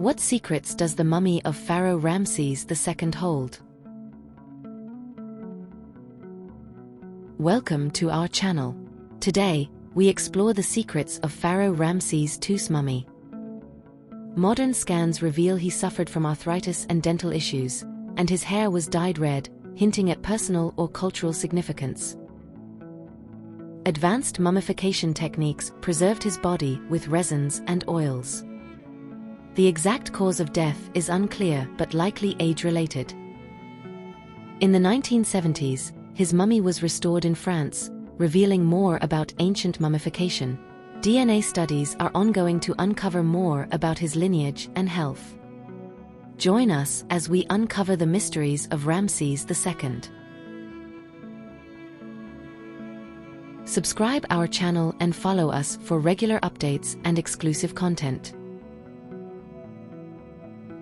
What secrets does the mummy of Pharaoh Ramses II hold? Welcome to our channel. Today, we explore the secrets of Pharaoh Ramses II's mummy. Modern scans reveal he suffered from arthritis and dental issues, and his hair was dyed red, hinting at personal or cultural significance. Advanced mummification techniques preserved his body with resins and oils. The exact cause of death is unclear but likely age-related. In the 1970s, his mummy was restored in France, revealing more about ancient mummification. DNA studies are ongoing to uncover more about his lineage and health. Join us as we uncover the mysteries of Ramses II. Subscribe our channel and follow us for regular updates and exclusive content.